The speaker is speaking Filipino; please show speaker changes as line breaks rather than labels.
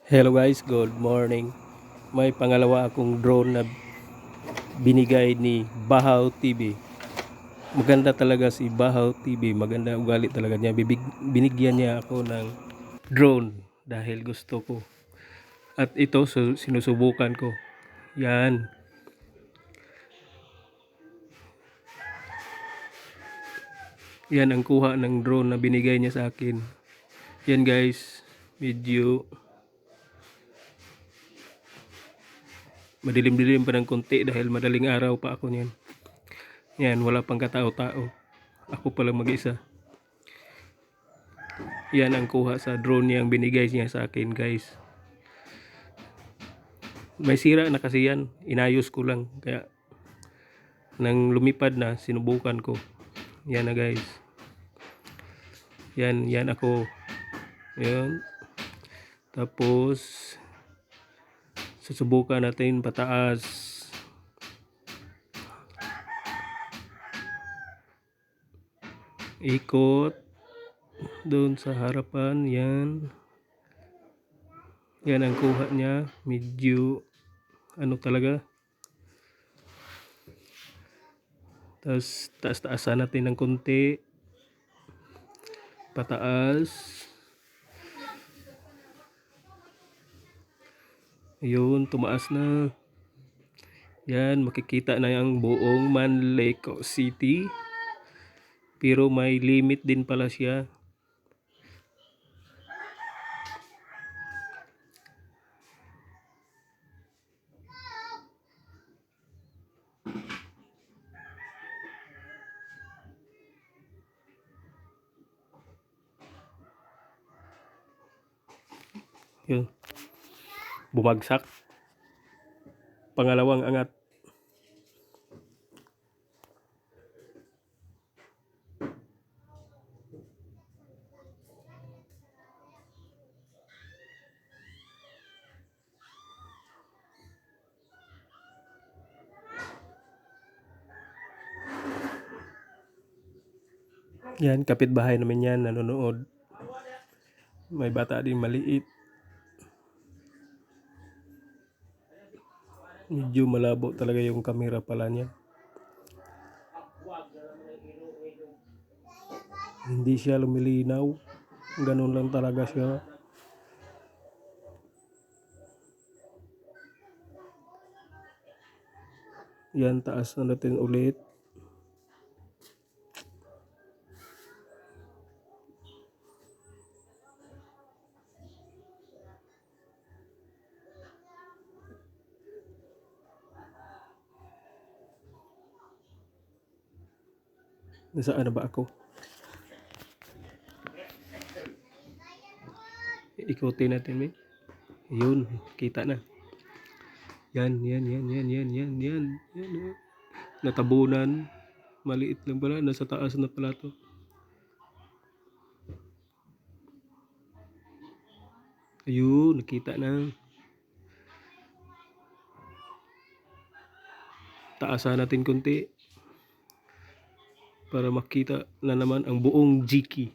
Hello guys, good morning. May pangalawa akong drone na binigay ni Bahaw TV. Maganda talaga si Bahaw TV, maganda ugali talaga niya. Binigyan niya ako ng drone dahil gusto ko. At ito sinusubukan ko. Yan. Yan ang kuha ng drone na binigay niya sa akin. Yan guys, medyo madilim-dilim pa ng konti dahil madaling araw pa ako niyan. Yan, wala pang katao-tao. Ako pa lang mag-isa. Yan ang kuha sa drone niyang binigay niya sa akin guys. May sira na kasi yan. Inayos ko lang. Kaya nang lumipad na, sinubukan ko. Yan na guys. Yan ako. Yan. Tapos susubukan natin pataas. Ikot doon sa harapan. Yan. Yan ang kuha niya. Medyo ano talaga. Tapos taas-taasan natin ng konti. Pataas. Ayun, tumaas na. Yan, makikita na yung buong Manleco City. Pero may limit din pala siya. Yun. Bumagsak. Pangalawang angat. Yan, kapitbahay namin yan, nanonood. May bata din maliit. Medyo malabo talaga yung camera pala niya. Hindi siya lumilinaw. Ganun lang talaga siya. Yan, taas na natin ulit. Nasaan na ba ako? Ikutin natin, may. Yun, kita na. Yan. Natabunan. Maliit lang pala, nasa taas na pala to. Ayun, nakita na. Taasan natin konti para makita na naman ang buong Jiki.